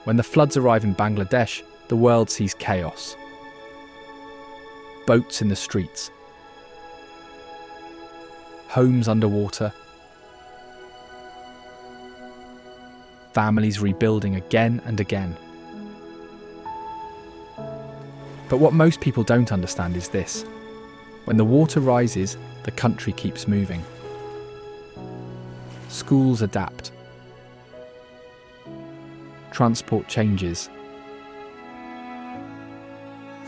When the floods arrive in Bangladesh, the world sees chaos. Boats in the streets, homes underwater, families rebuilding again and again. But what most people don't understand is this: when the water rises, the country keeps moving. Schools adapt. Transport changes.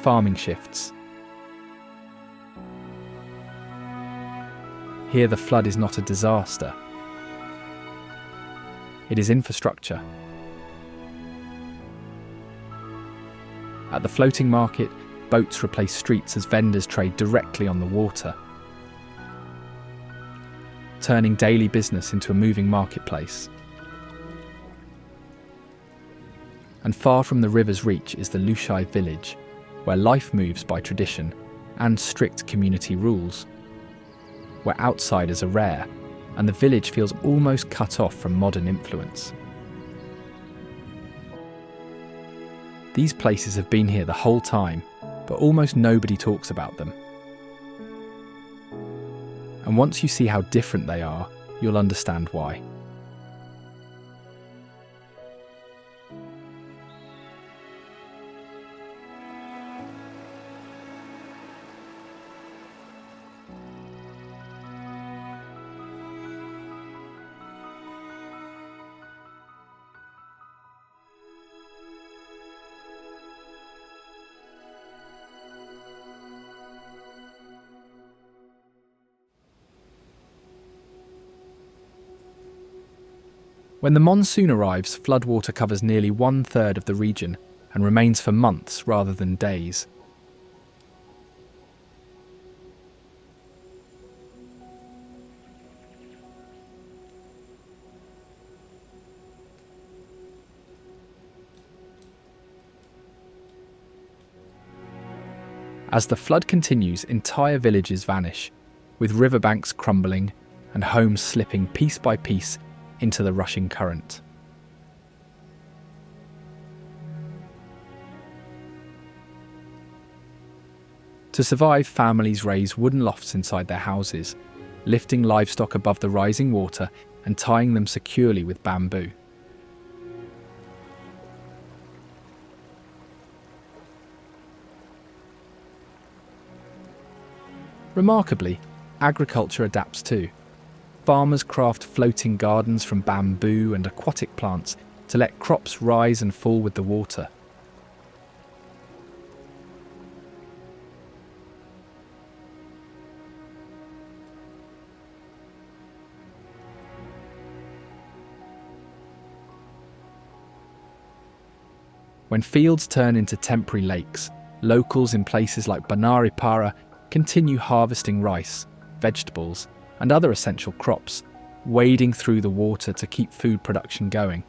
Farming shifts. Here the flood is not a disaster. It is infrastructure. At the floating market, boats replace streets as vendors trade directly on the water, turning daily business into a moving marketplace. And far from the river's reach is the Luchi village, where life moves by tradition and strict community rules, where outsiders are rare, and the village feels almost cut off from modern influence. These places have been here the whole time, but almost nobody talks about them. And once you see how different they are, you'll understand why. When the monsoon arrives, floodwater covers nearly 1/3 of the region and remains for months rather than days. As the flood continues, entire villages vanish, with riverbanks crumbling and homes slipping piece by piece into the rushing current. To survive, families raise wooden lofts inside their houses, lifting livestock above the rising water and tying them securely with bamboo. Remarkably, agriculture adapts too. Farmers craft floating gardens from bamboo and aquatic plants to let crops rise and fall with the water. When fields turn into temporary lakes, locals in places like Banaripara continue harvesting rice, vegetables, and other essential crops, wading through the water to keep food production going.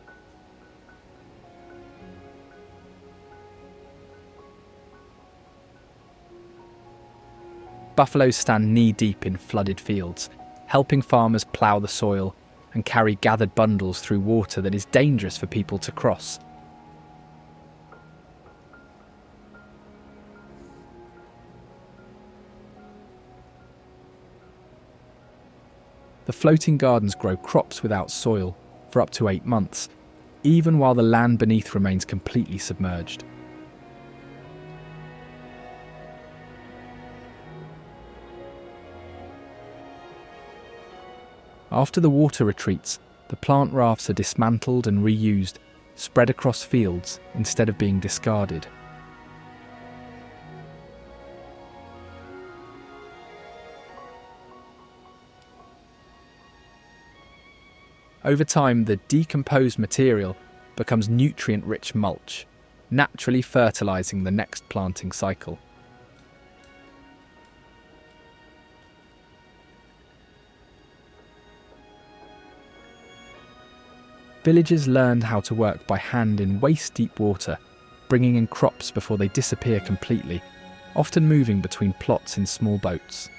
Buffaloes stand knee-deep in flooded fields, helping farmers plough the soil and carry gathered bundles through water that is dangerous for people to cross. The floating gardens grow crops without soil for up to 8 months, even while the land beneath remains completely submerged. After the water retreats, the plant rafts are dismantled and reused, spread across fields instead of being discarded. Over time, the decomposed material becomes nutrient-rich mulch, naturally fertilising the next planting cycle. Villagers learned how to work by hand in waist-deep water, bringing in crops before they disappear completely, often moving between plots in small boats.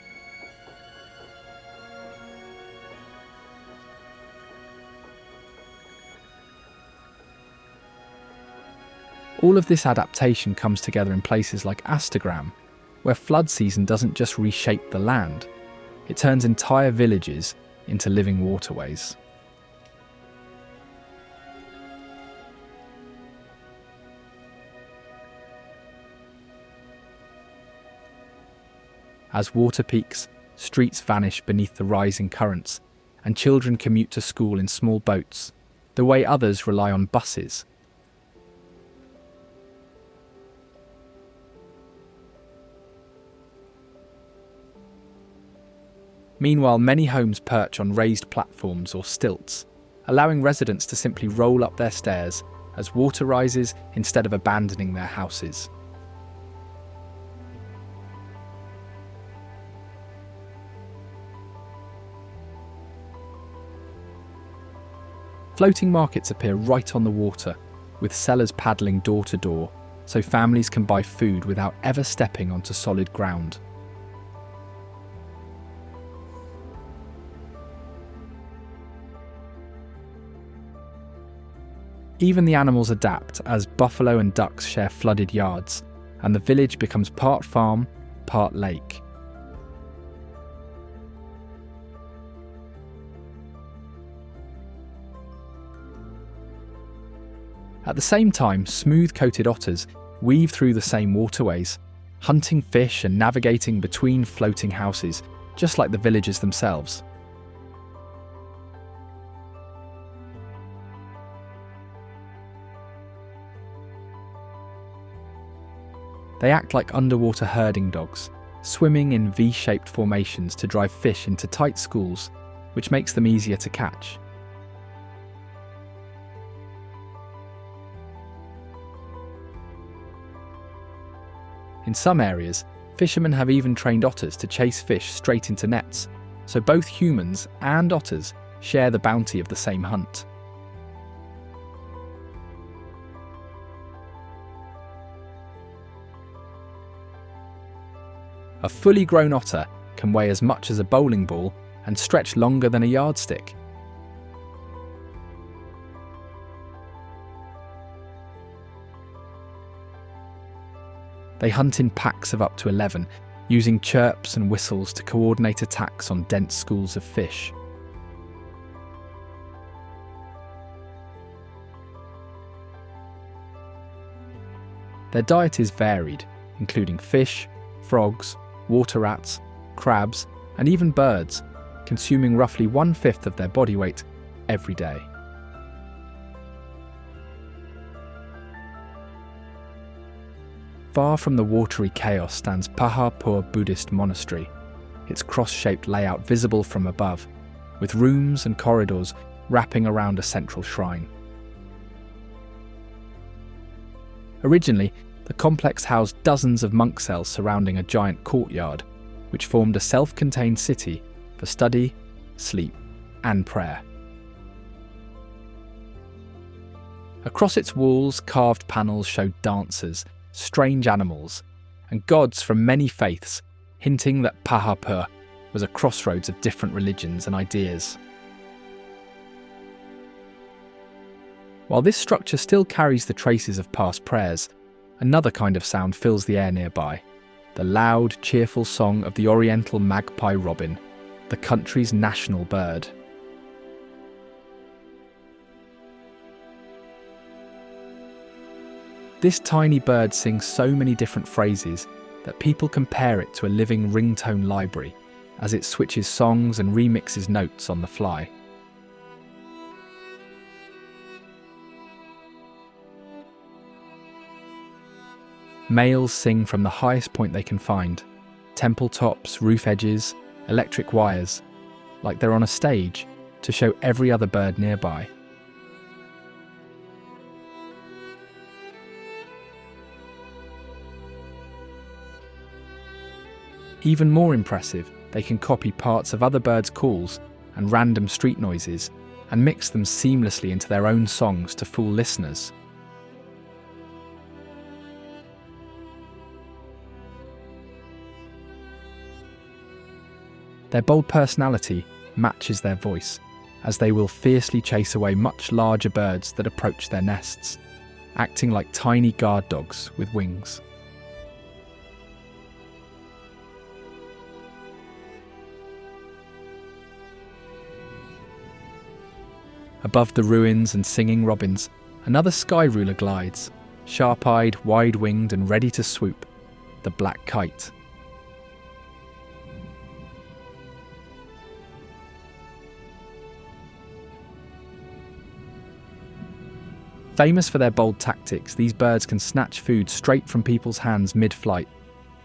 All of this adaptation comes together in places like Astagram, where flood season doesn't just reshape the land, it turns entire villages into living waterways. As water peaks, streets vanish beneath the rising currents, and children commute to school in small boats, the way others rely on buses. Meanwhile, many homes perch on raised platforms or stilts, allowing residents to simply roll up their stairs as water rises instead of abandoning their houses. Floating markets appear right on the water, with sellers paddling door to door, so families can buy food without ever stepping onto solid ground. Even the animals adapt as buffalo and ducks share flooded yards, and the village becomes part farm, part lake. At the same time, smooth-coated otters weave through the same waterways, hunting fish and navigating between floating houses, just like the villagers themselves. They act like underwater herding dogs, swimming in V-shaped formations to drive fish into tight schools, which makes them easier to catch. In some areas, fishermen have even trained otters to chase fish straight into nets, so both humans and otters share the bounty of the same hunt. A fully grown otter can weigh as much as a bowling ball and stretch longer than a yardstick. They hunt in packs of up to 11, using chirps and whistles to coordinate attacks on dense schools of fish. Their diet is varied, including fish, frogs, water rats, crabs, and even birds, consuming roughly 1/5 of their body weight every day. Far from the watery chaos stands Paharpur Buddhist Monastery, its cross-shaped layout visible from above, with rooms and corridors wrapping around a central shrine. Originally, the complex housed dozens of monk cells surrounding a giant courtyard, which formed a self-contained city for study, sleep, and prayer. Across its walls, carved panels showed dancers, strange animals, and gods from many faiths, hinting that Paharpur was a crossroads of different religions and ideas. While this structure still carries the traces of past prayers, another kind of sound fills the air nearby, the loud, cheerful song of the Oriental Magpie robin, the country's national bird. This tiny bird sings so many different phrases that people compare it to a living ringtone library as it switches songs and remixes notes on the fly. Males sing from the highest point they can find, temple tops, roof edges, electric wires, like they're on a stage to show every other bird nearby. Even more impressive, they can copy parts of other birds' calls and random street noises and mix them seamlessly into their own songs to fool listeners. Their bold personality matches their voice, as they will fiercely chase away much larger birds that approach their nests, acting like tiny guard dogs with wings. Above the ruins and singing robins, another sky ruler glides, sharp-eyed, wide-winged and ready to swoop, the black kite. Famous for their bold tactics, these birds can snatch food straight from people's hands mid-flight,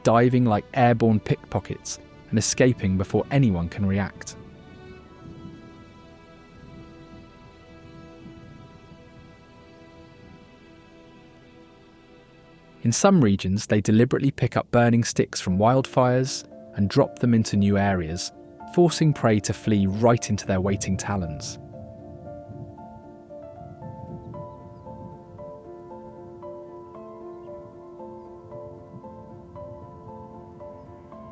diving like airborne pickpockets and escaping before anyone can react. In some regions, they deliberately pick up burning sticks from wildfires and drop them into new areas, forcing prey to flee right into their waiting talons.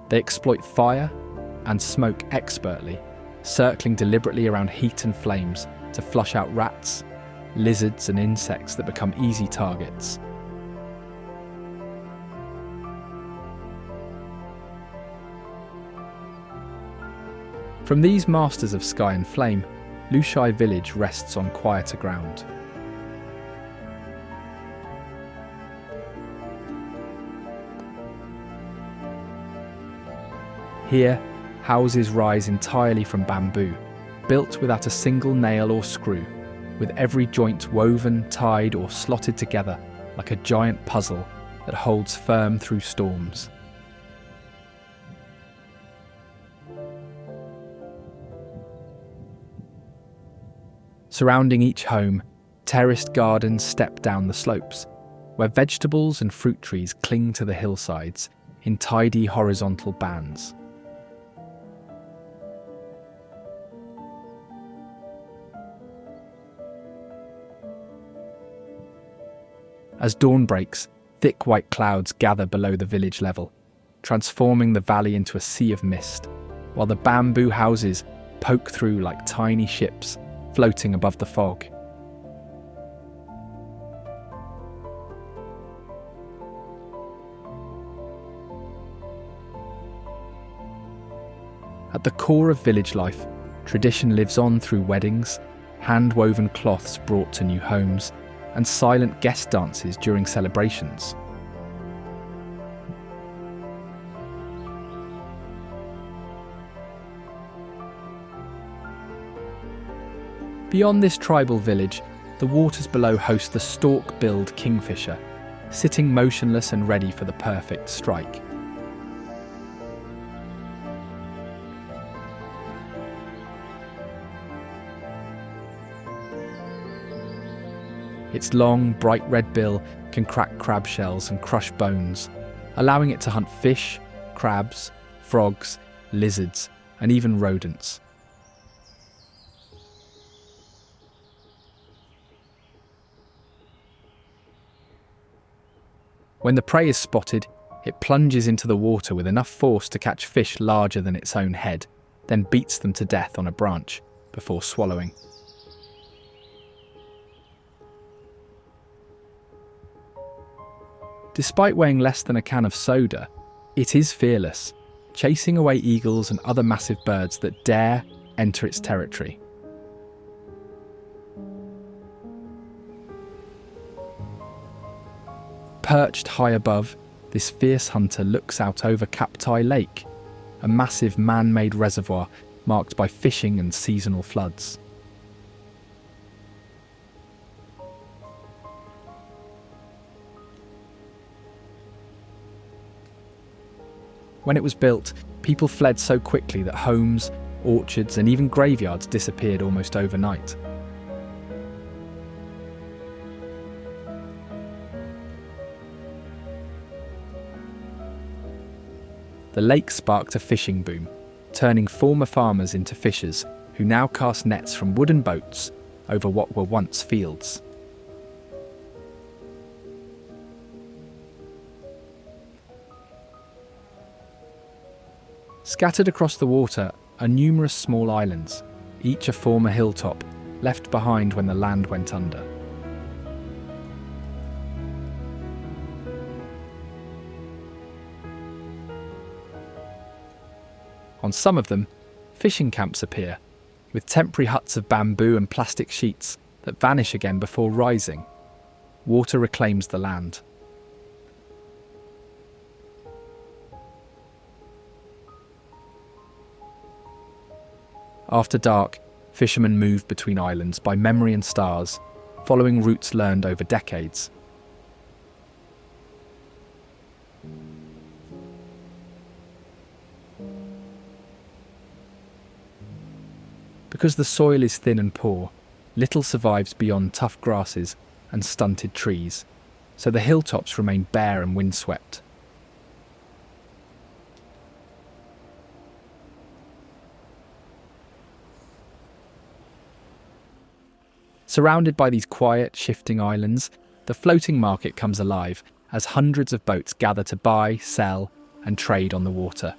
They exploit fire and smoke expertly, circling deliberately around heat and flames to flush out rats, lizards and insects that become easy targets. From these masters of sky and flame, Luchi village rests on quieter ground. Here, houses rise entirely from bamboo, built without a single nail or screw, with every joint woven, tied or slotted together like a giant puzzle that holds firm through storms. Surrounding each home, terraced gardens step down the slopes, where vegetables and fruit trees cling to the hillsides in tidy horizontal bands. As dawn breaks, thick white clouds gather below the village level, transforming the valley into a sea of mist, while the bamboo houses poke through like tiny ships floating above the fog. At the core of village life, tradition lives on through weddings, hand-woven cloths brought to new homes, and silent guest dances during celebrations. Beyond this tribal village, the waters below host the Stork-Billed Kingfisher, sitting motionless and ready for the perfect strike. Its long, bright red bill can crack crab shells and crush bones, allowing it to hunt fish, crabs, frogs, lizards, and even rodents. When the prey is spotted, it plunges into the water with enough force to catch fish larger than its own head, then beats them to death on a branch before swallowing. Despite weighing less than a can of soda, it is fearless, chasing away eagles and other massive birds that dare enter its territory. Perched high above, this fierce hunter looks out over Kaptai Lake, a massive man-made reservoir marked by fishing and seasonal floods. When it was built, people fled so quickly that homes, orchards, and even graveyards disappeared almost overnight. The lake sparked a fishing boom, turning former farmers into fishers who now cast nets from wooden boats over what were once fields. Scattered across the water are numerous small islands, each a former hilltop, left behind when the land went under. On some of them, fishing camps appear, with temporary huts of bamboo and plastic sheets that vanish again before rising. Water reclaims the land. After dark, fishermen move between islands by memory and stars, following routes learned over decades. Because the soil is thin and poor, little survives beyond tough grasses and stunted trees, so the hilltops remain bare and windswept. Surrounded by these quiet, shifting islands, the floating market comes alive as hundreds of boats gather to buy, sell, and trade on the water.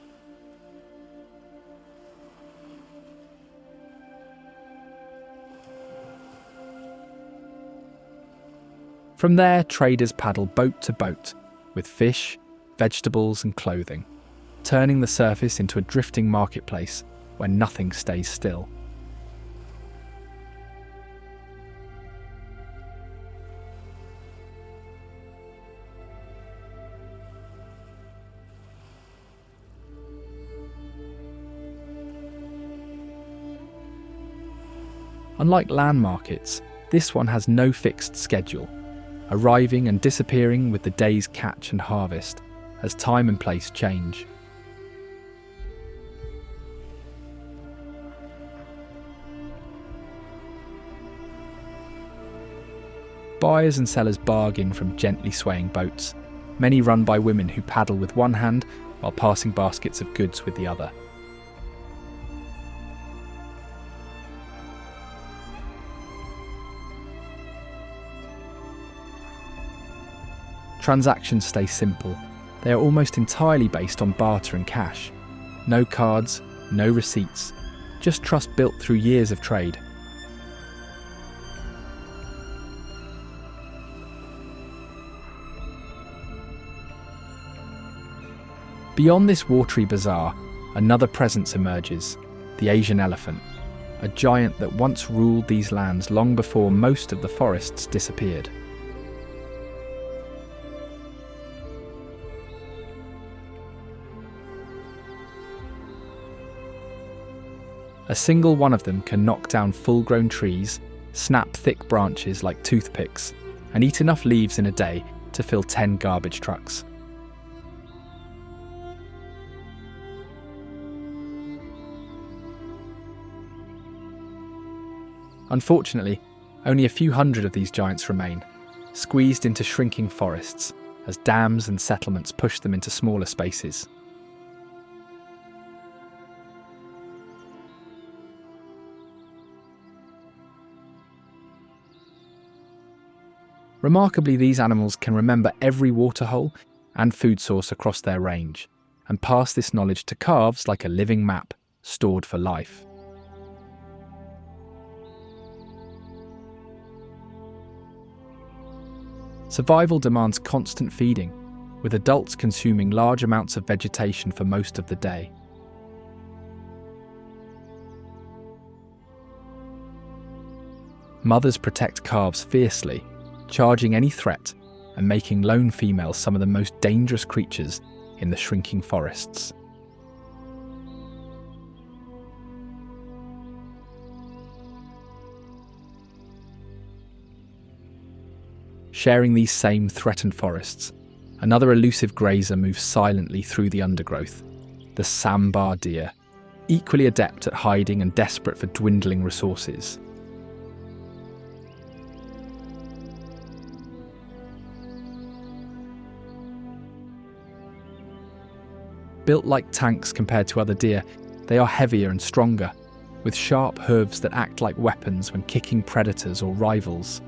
From there, traders paddle boat to boat with fish, vegetables, and clothing, turning the surface into a drifting marketplace where nothing stays still. Unlike land markets, this one has no fixed schedule, arriving and disappearing with the day's catch and harvest as time and place change. Buyers and sellers bargain from gently swaying boats, many run by women who paddle with one hand while passing baskets of goods with the other. Transactions stay simple. They are almost entirely based on barter and cash. No cards, no receipts, just trust built through years of trade. Beyond this watery bazaar, another presence emerges, the Asian elephant, a giant that once ruled these lands long before most of the forests disappeared. A single one of them can knock down full-grown trees, snap thick branches like toothpicks, and eat enough leaves in a day to fill 10 garbage trucks. Unfortunately, only a few hundred of these giants remain, squeezed into shrinking forests as dams and settlements push them into smaller spaces. Remarkably, these animals can remember every waterhole and food source across their range, and pass this knowledge to calves like a living map, stored for life. Survival demands constant feeding, with adults consuming large amounts of vegetation for most of the day. Mothers protect calves fiercely, charging any threat and making lone females some of the most dangerous creatures in the shrinking forests. Sharing these same threatened forests, another elusive grazer moves silently through the undergrowth, the Sambar deer, equally adept at hiding and desperate for dwindling resources. Built like tanks compared to other deer, they are heavier and stronger, with sharp hooves that act like weapons when kicking predators or rivals.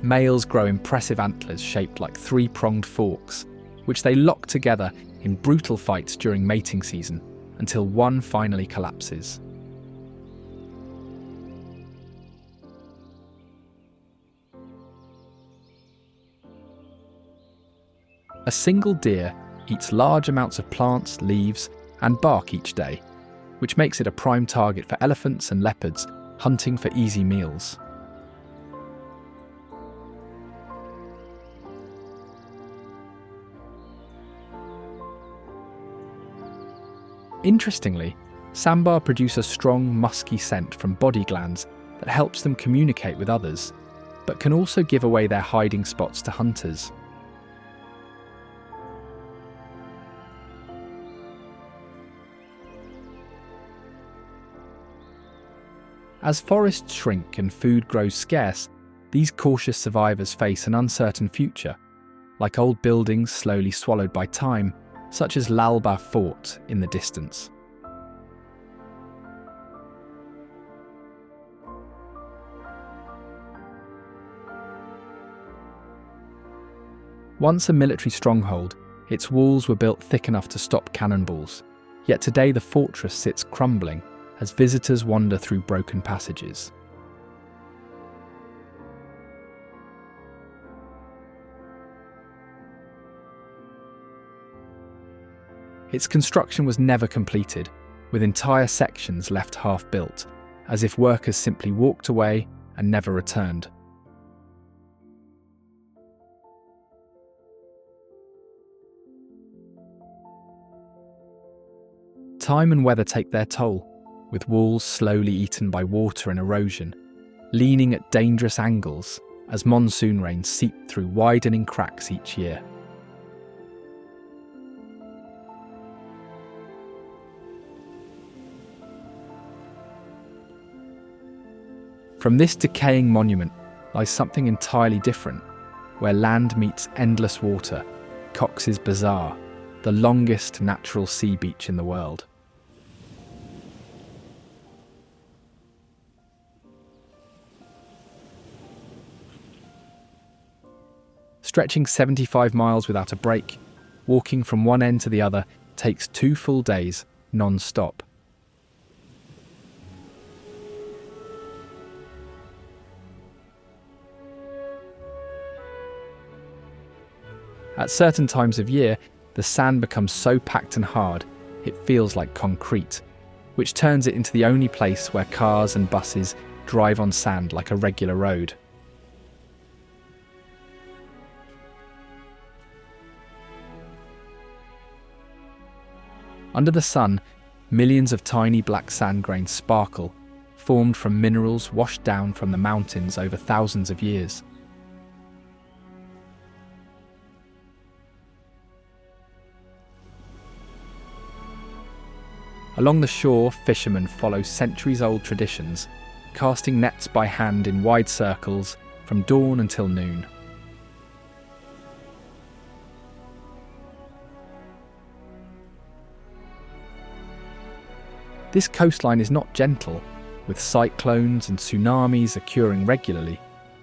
Males grow impressive antlers shaped like three-pronged forks, which they lock together in brutal fights during mating season until one finally collapses. A single deer eats large amounts of plants, leaves, and bark each day, which makes it a prime target for elephants and leopards hunting for easy meals. Interestingly, sambar produce a strong, musky scent from body glands that helps them communicate with others, but can also give away their hiding spots to hunters. As forests shrink and food grows scarce, these cautious survivors face an uncertain future, like old buildings slowly swallowed by time, such as Lalbagh Fort in the distance. Once a military stronghold, its walls were built thick enough to stop cannonballs, yet today the fortress sits crumbling as visitors wander through broken passages. Its construction was never completed, with entire sections left half-built, as if workers simply walked away and never returned. Time and weather take their toll, with walls slowly eaten by water and erosion, leaning at dangerous angles as monsoon rains seep through widening cracks each year. From this decaying monument lies something entirely different, where land meets endless water, Cox's Bazar, the longest natural sea beach in the world. Stretching 75 miles without a break, walking from one end to the other takes 2 full days, non-stop. At certain times of year, the sand becomes so packed and hard, it feels like concrete, which turns it into the only place where cars and buses drive on sand like a regular road. Under the sun, millions of tiny black sand grains sparkle, formed from minerals washed down from the mountains over thousands of years. Along the shore, fishermen follow centuries-old traditions, casting nets by hand in wide circles from dawn until noon. This coastline is not gentle, with cyclones and tsunamis occurring regularly,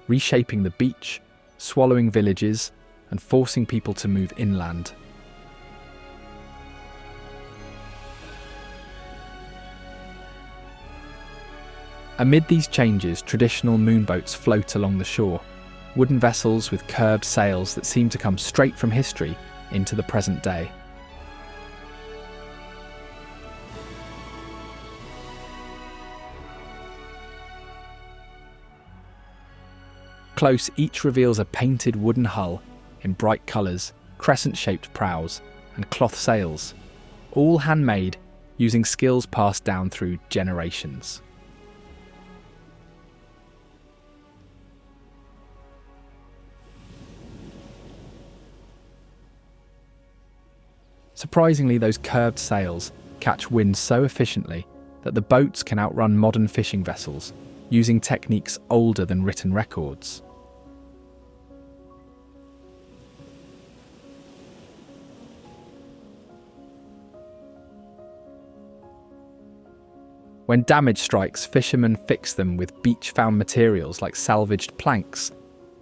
reshaping the beach, swallowing villages, and forcing people to move inland. Amid these changes, traditional moonboats float along the shore, wooden vessels with curved sails that seem to come straight from history into the present day. Close, each reveals a painted wooden hull in bright colours, crescent-shaped prows, and cloth sails, all handmade using skills passed down through generations. Surprisingly, those curved sails catch wind so efficiently that the boats can outrun modern fishing vessels, using techniques older than written records. When damage strikes, fishermen fix them with beach-found materials like salvaged planks,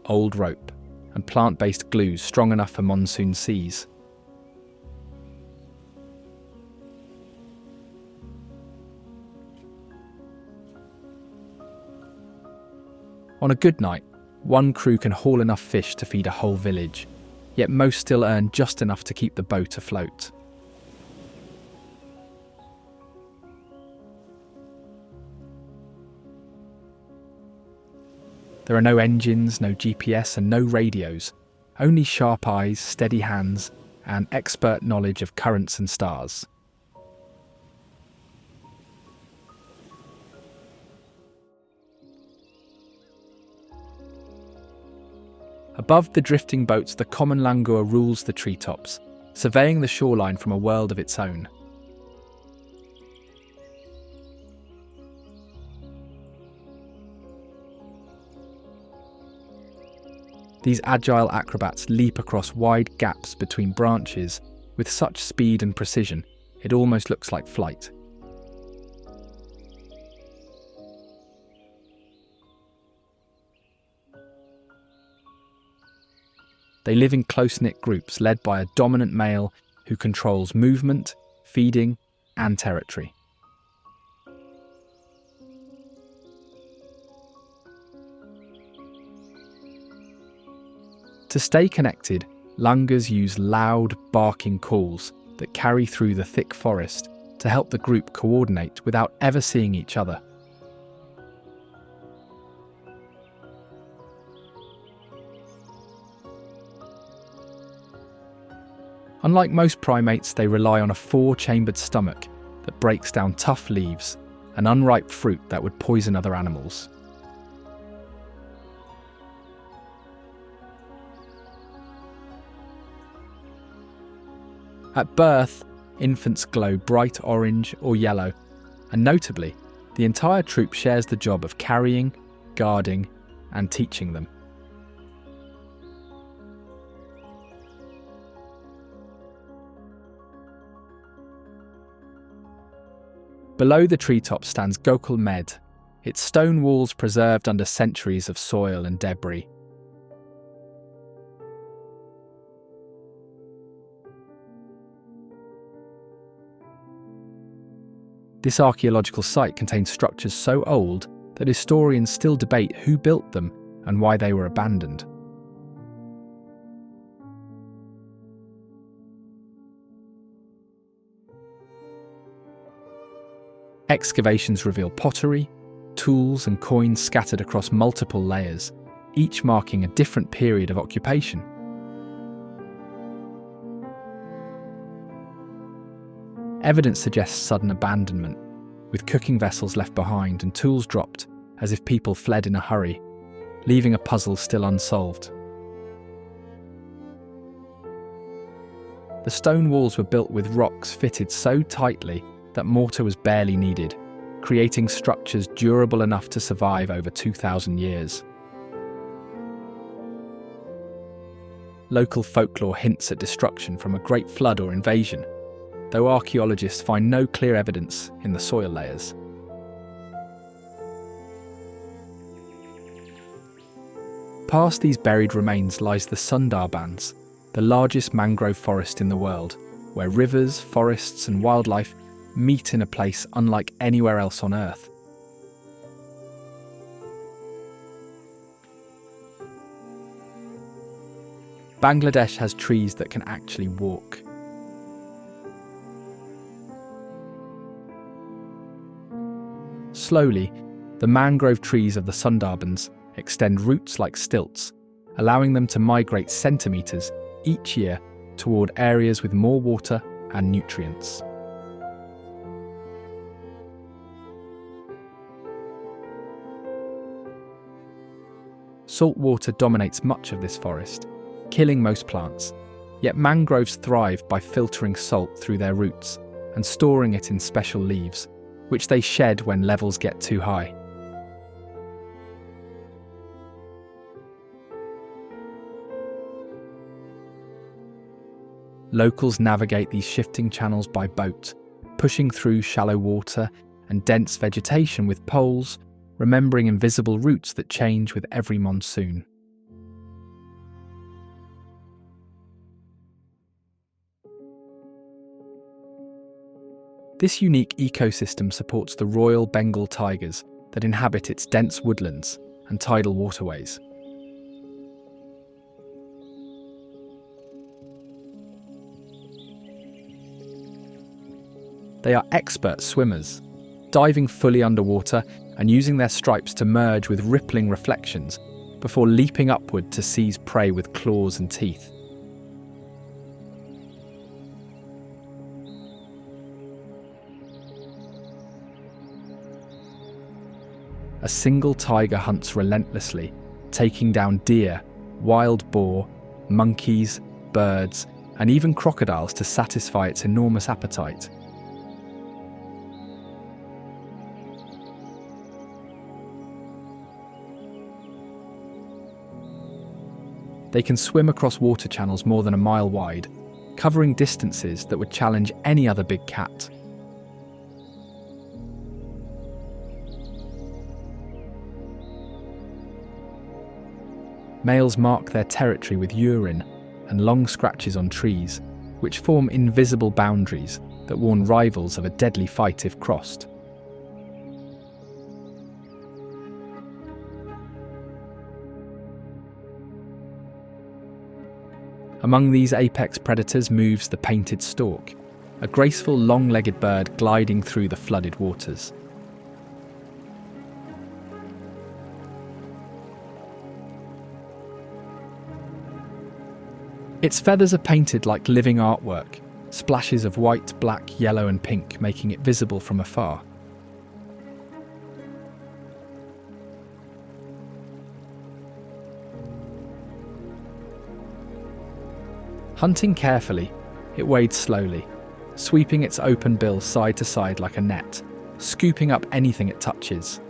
old rope, and plant-based glues strong enough for monsoon seas. On a good night, one crew can haul enough fish to feed a whole village, yet most still earn just enough to keep the boat afloat. There are no engines, no GPS and no radios, only sharp eyes, steady hands and expert knowledge of currents and stars. Above the drifting boats, the common langur rules the treetops, surveying the shoreline from a world of its own. These agile acrobats leap across wide gaps between branches with such speed and precision, it almost looks like flight. They live in close-knit groups led by a dominant male who controls movement, feeding, and territory. To stay connected, langurs use loud, barking calls that carry through the thick forest to help the group coordinate without ever seeing each other. Unlike most primates, they rely on a four-chambered stomach that breaks down tough leaves and unripe fruit that would poison other animals. At birth, infants glow bright orange or yellow, and notably, the entire troop shares the job of carrying, guarding, and teaching them. Below the treetop stands Gokul Medh, its stone walls preserved under centuries of soil and debris. This archaeological site contains structures so old that historians still debate who built them and why they were abandoned. Excavations reveal pottery, tools and coins scattered across multiple layers, each marking a different period of occupation. Evidence suggests sudden abandonment, with cooking vessels left behind and tools dropped as if people fled in a hurry, leaving a puzzle still unsolved. The stone walls were built with rocks fitted so tightly that mortar was barely needed, creating structures durable enough to survive over 2,000 years. Local folklore hints at destruction from a great flood or invasion, though archaeologists find no clear evidence in the soil layers. Past these buried remains lies the Sundarbans, the largest mangrove forest in the world, where rivers, forests and wildlife meet in a place unlike anywhere else on Earth. Bangladesh has trees that can actually walk. Slowly, the mangrove trees of the Sundarbans extend roots like stilts, allowing them to migrate centimetres each year toward areas with more water and nutrients. Salt water dominates much of this forest, killing most plants, yet mangroves thrive by filtering salt through their roots and storing it in special leaves, which they shed when levels get too high. Locals navigate these shifting channels by boat, pushing through shallow water and dense vegetation with poles, remembering invisible routes that change with every monsoon. This unique ecosystem supports the Royal Bengal tigers that inhabit its dense woodlands and tidal waterways. They are expert swimmers, diving fully underwater and using their stripes to merge with rippling reflections before leaping upward to seize prey with claws and teeth. A single tiger hunts relentlessly, taking down deer, wild boar, monkeys, birds, and even crocodiles to satisfy its enormous appetite. They can swim across water channels more than a mile wide, covering distances that would challenge any other big cat. Males mark their territory with urine and long scratches on trees, which form invisible boundaries that warn rivals of a deadly fight if crossed. Among these apex predators moves the painted stork, a graceful long-legged bird gliding through the flooded waters. Its feathers are painted like living artwork, splashes of white, black, yellow and pink making it visible from afar. Hunting carefully, it wades slowly, sweeping its open bill side to side like a net, scooping up anything it touches.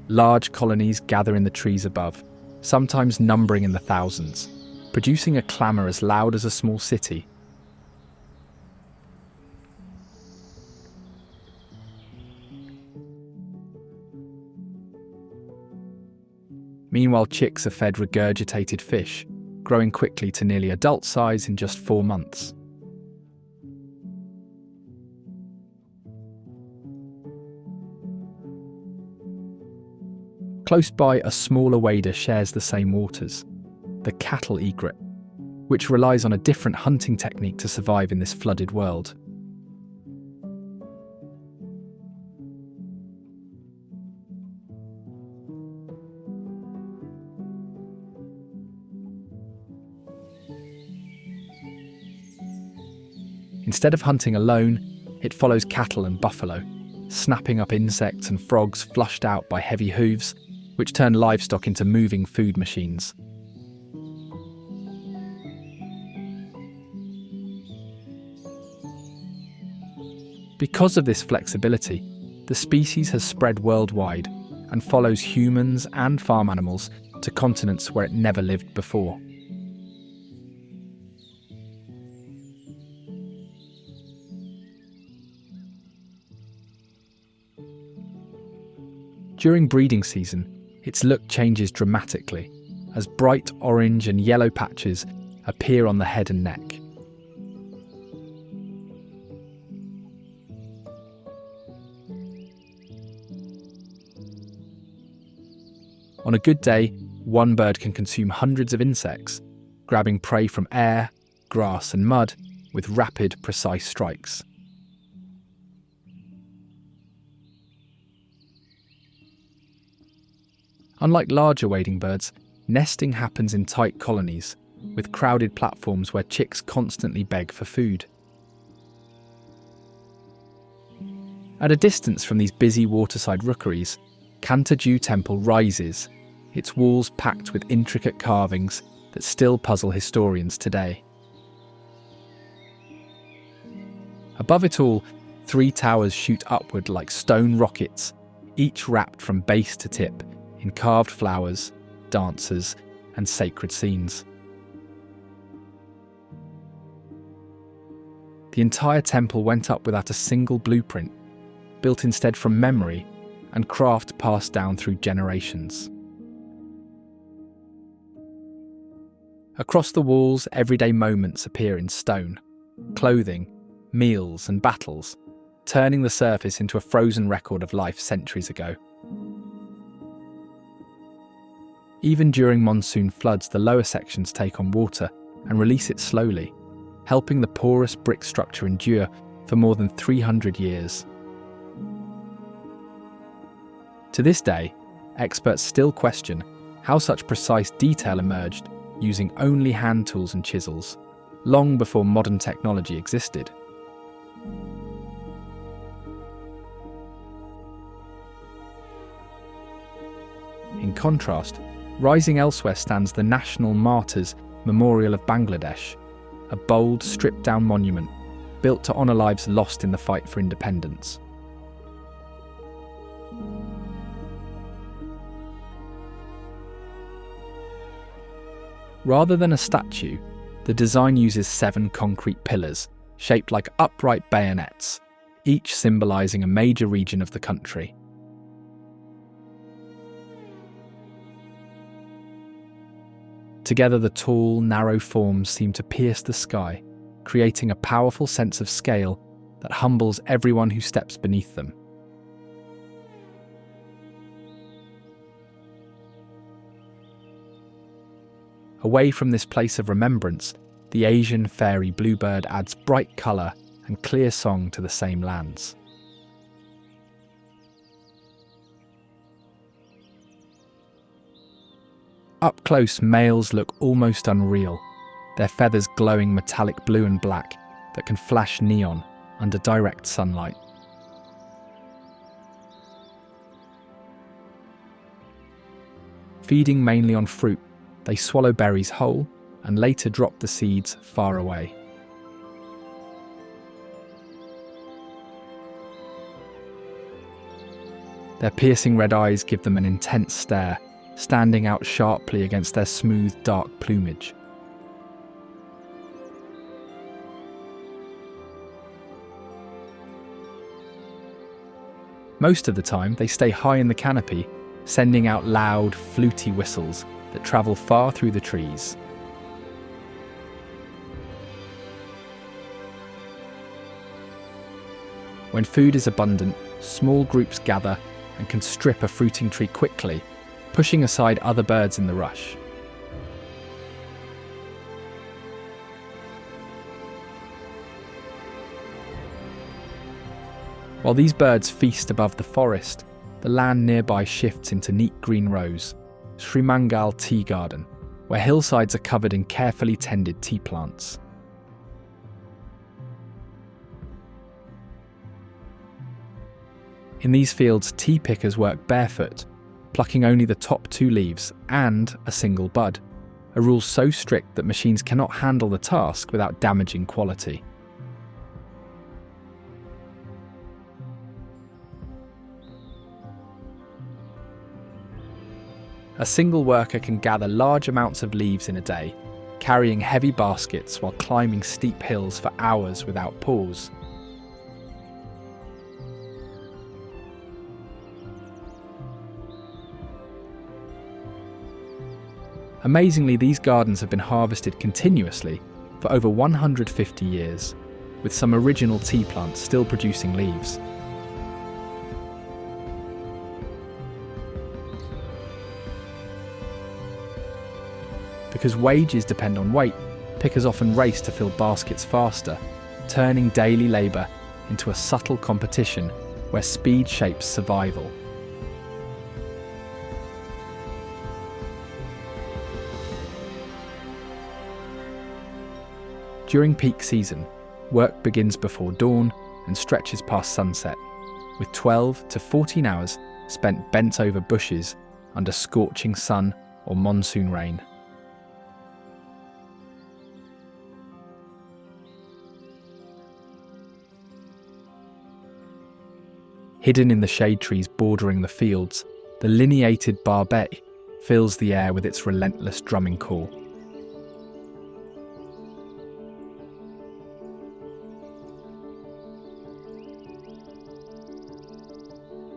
Large colonies gather in the trees above, sometimes numbering in the thousands, producing a clamour as loud as a small city. Meanwhile, chicks are fed regurgitated fish, growing quickly to nearly adult size in just 4 months. Close by, a smaller wader shares the same waters, the cattle egret, which relies on a different hunting technique to survive in this flooded world. Instead of hunting alone, it follows cattle and buffalo, snapping up insects and frogs flushed out by heavy hooves, which turn livestock into moving food machines. Because of this flexibility, the species has spread worldwide and follows humans and farm animals to continents where it never lived before. During breeding season, its look changes dramatically as bright orange and yellow patches appear on the head and neck. On a good day, one bird can consume hundreds of insects, grabbing prey from air, grass and mud with rapid, precise strikes. Unlike larger wading birds, nesting happens in tight colonies, with crowded platforms where chicks constantly beg for food. At a distance from these busy waterside rookeries, Kantaji Temple rises, its walls packed with intricate carvings that still puzzle historians today. Above it all, 3 towers shoot upward like stone rockets, each wrapped from base to tip in carved flowers, dancers, and sacred scenes. The entire temple went up without a single blueprint, built instead from memory and craft passed down through generations. Across the walls, everyday moments appear in stone: clothing, meals, and battles, turning the surface into a frozen record of life centuries ago. Even during monsoon floods, the lower sections take on water and release it slowly, helping the porous brick structure endure for more than 300 years. To this day, experts still question how such precise detail emerged using only hand tools and chisels, long before modern technology existed. In contrast, rising elsewhere stands the National Martyrs Memorial of Bangladesh, a bold, stripped-down monument built to honour lives lost in the fight for independence. Rather than a statue, the design uses 7 concrete pillars shaped like upright bayonets, each symbolising a major region of the country. Together, the tall, narrow forms seem to pierce the sky, creating a powerful sense of scale that humbles everyone who steps beneath them. Away from this place of remembrance, the Asian fairy bluebird adds bright colour and clear song to the same lands. Up close, males look almost unreal, their feathers glowing metallic blue and black that can flash neon under direct sunlight. Feeding mainly on fruit, they swallow berries whole and later drop the seeds far away. Their piercing red eyes give them an intense stare, standing out sharply against their smooth, dark plumage. Most of the time, they stay high in the canopy, sending out loud, fluty whistles that travel far through the trees. When food is abundant, small groups gather and can strip a fruiting tree quickly, pushing aside other birds in the rush. While these birds feast above the forest, the land nearby shifts into neat green rows, Sreemangal Tea Garden, where hillsides are covered in carefully tended tea plants. In these fields, tea pickers work barefoot, plucking only the top 2 leaves and a single bud, a rule so strict that machines cannot handle the task without damaging quality. A single worker can gather large amounts of leaves in a day, carrying heavy baskets while climbing steep hills for hours without pause. Amazingly, these gardens have been harvested continuously for over 150 years, with some original tea plants still producing leaves. Because wages depend on weight, pickers often race to fill baskets faster, turning daily labour into a subtle competition where speed shapes survival. During peak season, work begins before dawn and stretches past sunset, with 12 to 14 hours spent bent over bushes under scorching sun or monsoon rain. Hidden in the shade trees bordering the fields, the Lineated Barbet fills the air with its relentless drumming call.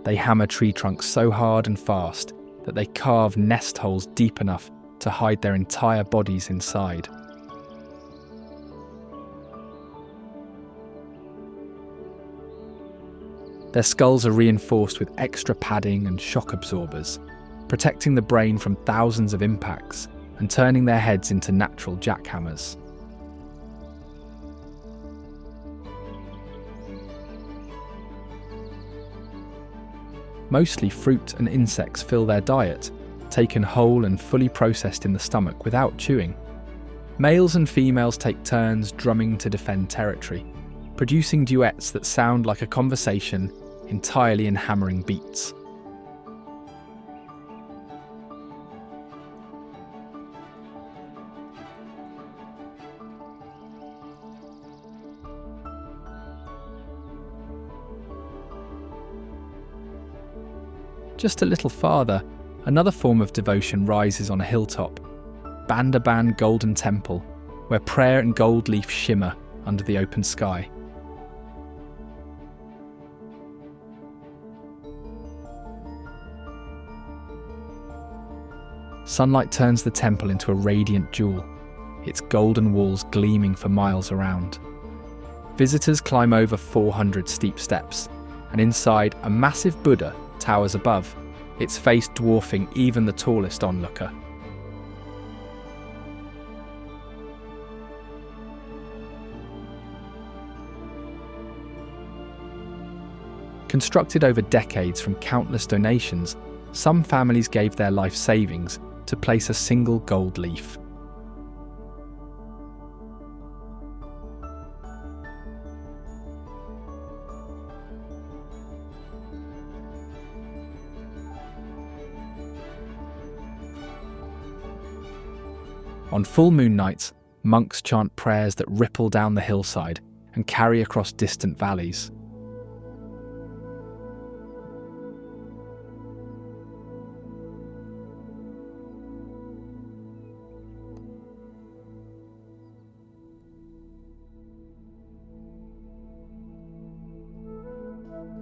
They hammer tree trunks so hard and fast that they carve nest holes deep enough to hide their entire bodies inside. Their skulls are reinforced with extra padding and shock absorbers, protecting the brain from thousands of impacts and turning their heads into natural jackhammers. Mostly fruit and insects fill their diet, taken whole and fully processed in the stomach without chewing. Males and females take turns drumming to defend territory, producing duets that sound like a conversation entirely in hammering beats. Just a little farther, another form of devotion rises on a hilltop, Bandaban Golden Temple, where prayer and gold leaf shimmer under the open sky. Sunlight turns the temple into a radiant jewel, its golden walls gleaming for miles around. Visitors climb over 400 steep steps, and inside, a massive Buddha towers above, its face dwarfing even the tallest onlooker. Constructed over decades from countless donations, some families gave their life savings to place a single gold leaf. On full moon nights, monks chant prayers that ripple down the hillside and carry across distant valleys.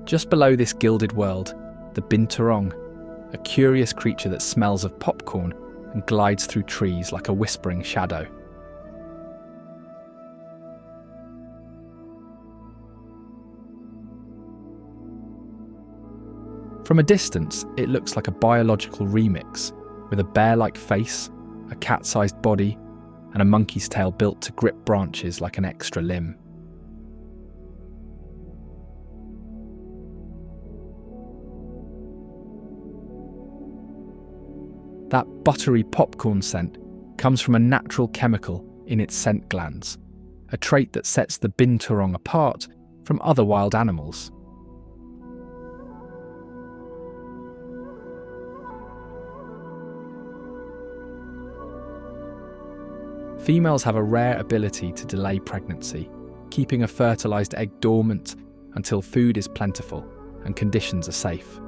Just below this gilded world, the binturong, a curious creature that smells of popcorn and glides through trees like a whispering shadow. From a distance, it looks like a biological remix, with a bear-like face, a cat-sized body, and a monkey's tail built to grip branches like an extra limb. That buttery popcorn scent comes from a natural chemical in its scent glands, a trait that sets the binturong apart from other wild animals. Females have a rare ability to delay pregnancy, keeping a fertilised egg dormant until food is plentiful and conditions are safe.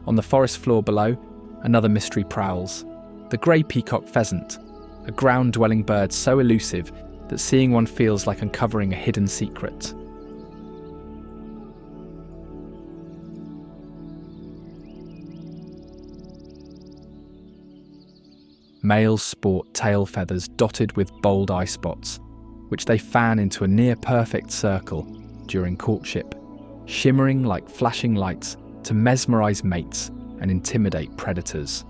On the forest floor below, another mystery prowls, the grey peacock pheasant, a ground-dwelling bird so elusive that seeing one feels like uncovering a hidden secret. Males sport tail feathers dotted with bold eye spots, which they fan into a near-perfect circle during courtship, shimmering like flashing lights to mesmerise mates and intimidate predators.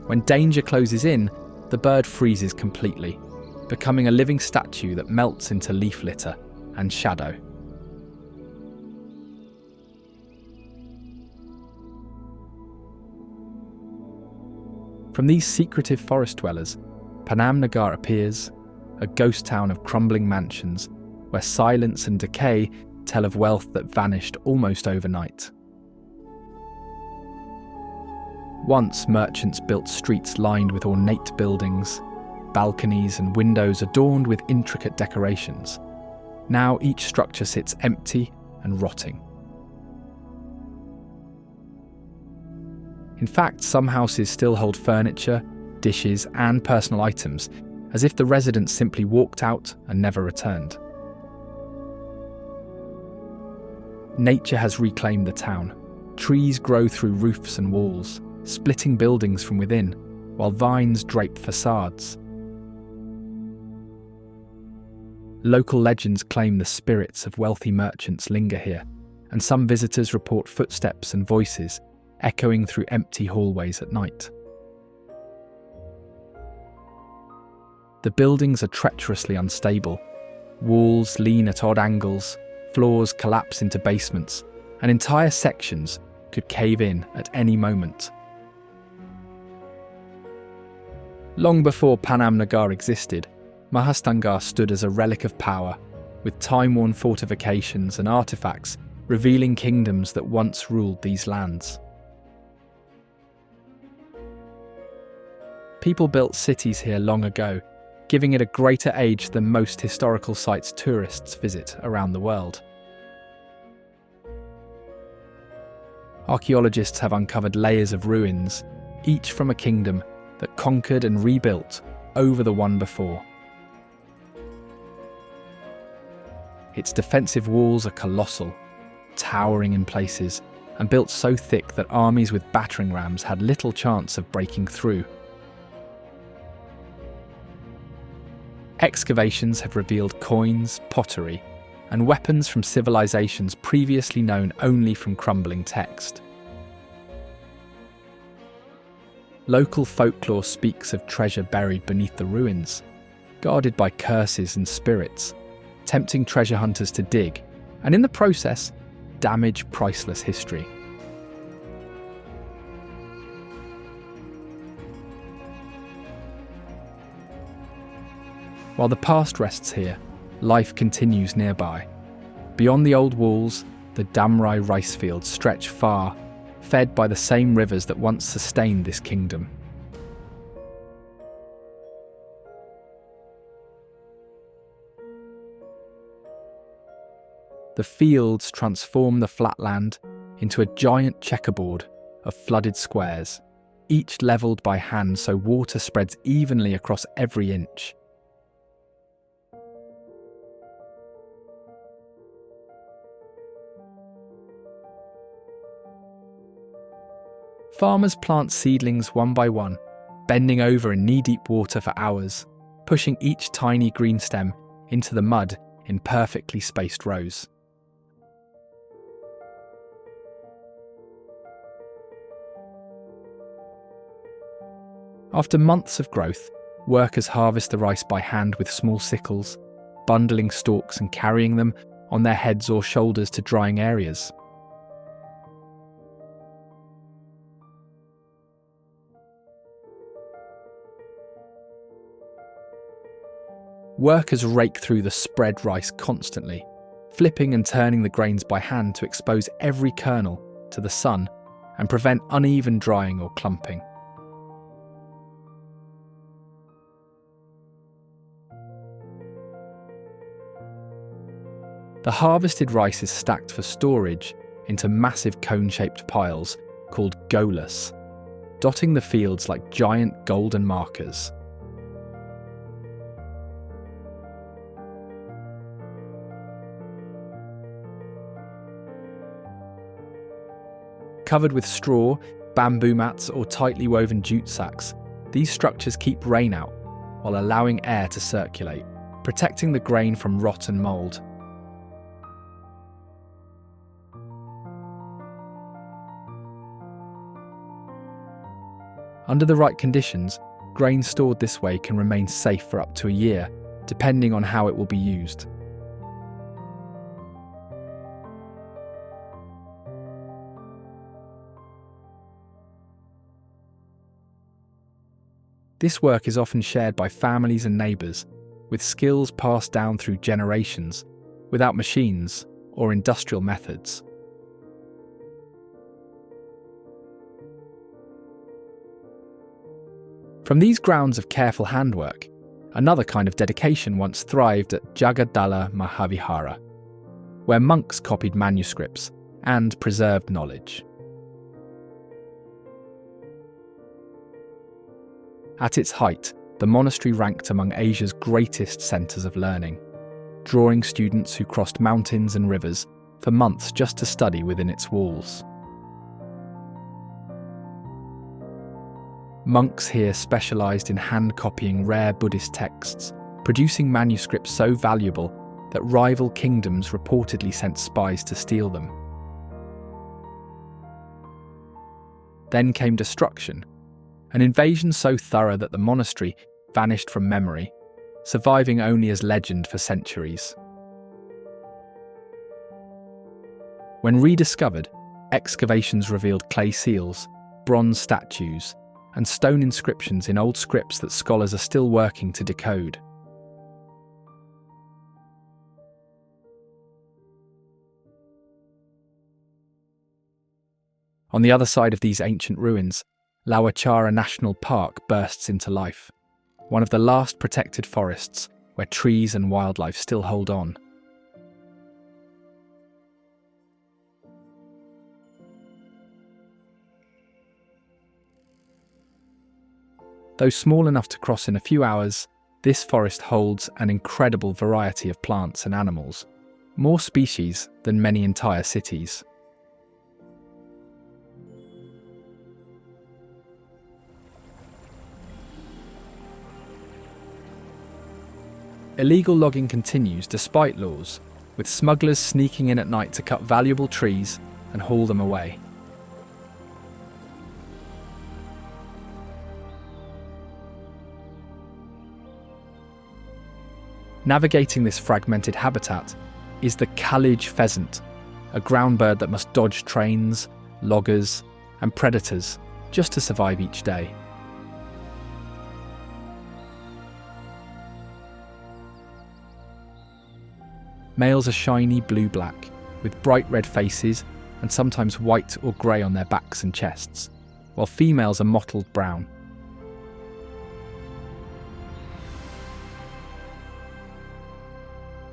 When danger closes in, the bird freezes completely, becoming a living statue that melts into leaf litter and shadow. From these secretive forest dwellers, Panam Nagar appears, a ghost town of crumbling mansions where silence and decay tell of wealth that vanished almost overnight. Once merchants built streets lined with ornate buildings, balconies and windows adorned with intricate decorations. Now each structure sits empty and rotting. In fact, some houses still hold furniture, dishes and personal items, as if the residents simply walked out and never returned. Nature has reclaimed the town. Trees grow through roofs and walls, splitting buildings from within, while vines drape facades. Local legends claim the spirits of wealthy merchants linger here, and some visitors report footsteps and voices echoing through empty hallways at night. The buildings are treacherously unstable. Walls lean at odd angles, floors collapse into basements, and entire sections could cave in at any moment. Long before Panam Nagar existed, Mahastangar stood as a relic of power, with time-worn fortifications and artifacts revealing kingdoms that once ruled these lands. People built cities here long ago, giving it a greater age than most historical sites tourists visit around the world. Archaeologists have uncovered layers of ruins, each from a kingdom that conquered and rebuilt over the one before. Its defensive walls are colossal, towering in places, and built so thick that armies with battering rams had little chance of breaking through. Excavations have revealed coins, pottery, and weapons from civilizations previously known only from crumbling text. Local folklore speaks of treasure buried beneath the ruins, guarded by curses and spirits, tempting treasure hunters to dig, and in the process, damage priceless history. While the past rests here, life continues nearby. Beyond the old walls, the Damrai rice fields stretch far, fed by the same rivers that once sustained this kingdom. The fields transform the flatland into a giant checkerboard of flooded squares, each levelled by hand so water spreads evenly across every inch. Farmers plant seedlings one by one, bending over in knee-deep water for hours, pushing each tiny green stem into the mud in perfectly spaced rows. After months of growth, workers harvest the rice by hand with small sickles, bundling stalks and carrying them on their heads or shoulders to drying areas. Workers rake through the spread rice constantly, flipping and turning the grains by hand to expose every kernel to the sun and prevent uneven drying or clumping. The harvested rice is stacked for storage into massive cone-shaped piles called golas, dotting the fields like giant golden markers. Covered with straw, bamboo mats or tightly woven jute sacks, these structures keep rain out while allowing air to circulate, protecting the grain from rot and mould. Under the right conditions, grain stored this way can remain safe for up to a year, depending on how it will be used. This work is often shared by families and neighbours, with skills passed down through generations, without machines or industrial methods. From these grounds of careful handwork, another kind of dedication once thrived at Jagadala Mahavihara, where monks copied manuscripts and preserved knowledge. At its height, the monastery ranked among Asia's greatest centres of learning, drawing students who crossed mountains and rivers for months just to study within its walls. Monks here specialised in hand-copying rare Buddhist texts, producing manuscripts so valuable that rival kingdoms reportedly sent spies to steal them. Then came destruction, an invasion so thorough that the monastery vanished from memory, surviving only as legend for centuries. When rediscovered, excavations revealed clay seals, bronze statues, and stone inscriptions in old scripts that scholars are still working to decode. On the other side of these ancient ruins, Lawachara National Park bursts into life, one of the last protected forests where trees and wildlife still hold on. Though small enough to cross in a few hours, this forest holds an incredible variety of plants and animals, more species than many entire cities. Illegal logging continues despite laws, with smugglers sneaking in at night to cut valuable trees and haul them away. Navigating this fragmented habitat is the Kalij Pheasant, a ground bird that must dodge trains, loggers, and predators just to survive each day. Males are shiny blue-black, with bright red faces and sometimes white or grey on their backs and chests, while females are mottled brown.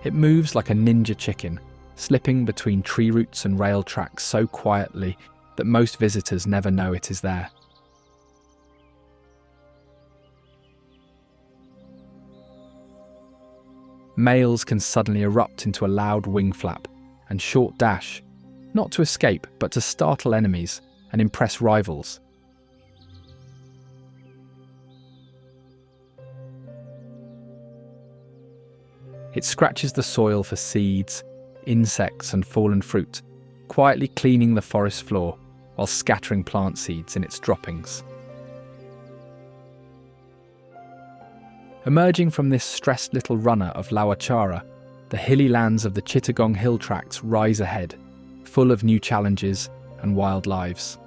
It moves like a ninja chicken, slipping between tree roots and rail tracks so quietly that most visitors never know it is there. Males can suddenly erupt into a loud wing flap and short dash, not to escape but to startle enemies and impress rivals. It scratches the soil for seeds, insects and fallen fruit, quietly cleaning the forest floor while scattering plant seeds in its droppings. Emerging from this stressed little runner of Lawachara, the hilly lands of the Chittagong Hill Tracts rise ahead, full of new challenges and wild lives.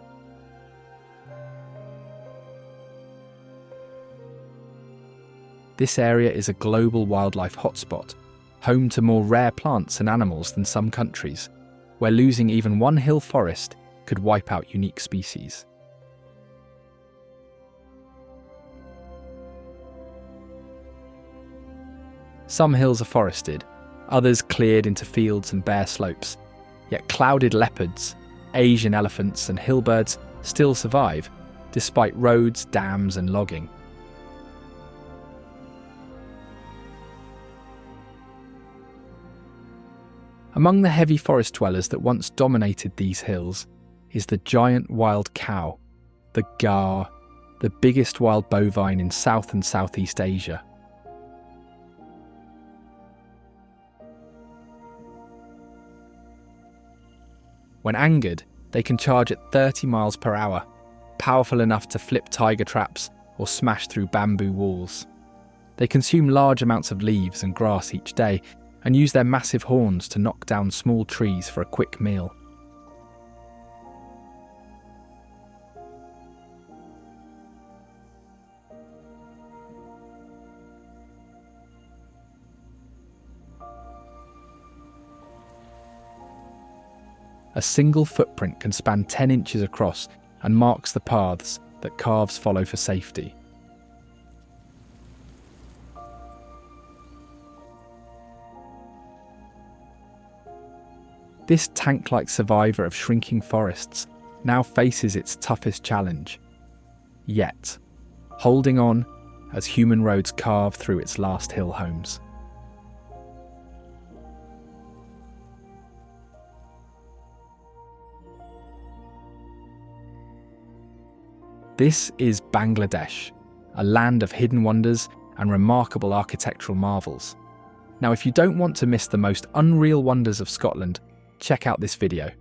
This area is a global wildlife hotspot, home to more rare plants and animals than some countries, where losing even one hill forest could wipe out unique species. Some hills are forested, others cleared into fields and bare slopes, yet clouded leopards, Asian elephants and hillbirds still survive, despite roads, dams and logging. Among the heavy forest dwellers that once dominated these hills is the giant wild cow, the gar, the biggest wild bovine in South and Southeast Asia. When angered, they can charge at 30 miles per hour, powerful enough to flip tiger traps or smash through bamboo walls. They consume large amounts of leaves and grass each day and use their massive horns to knock down small trees for a quick meal. A single footprint can span 10 inches across and marks the paths that calves follow for safety. This tank-like survivor of shrinking forests now faces its toughest challenge, yet holding on as human roads carve through its last hill homes. This is Bangladesh, a land of hidden wonders and remarkable architectural marvels. Now, if you don't want to miss the most unreal wonders of Scotland, check out this video.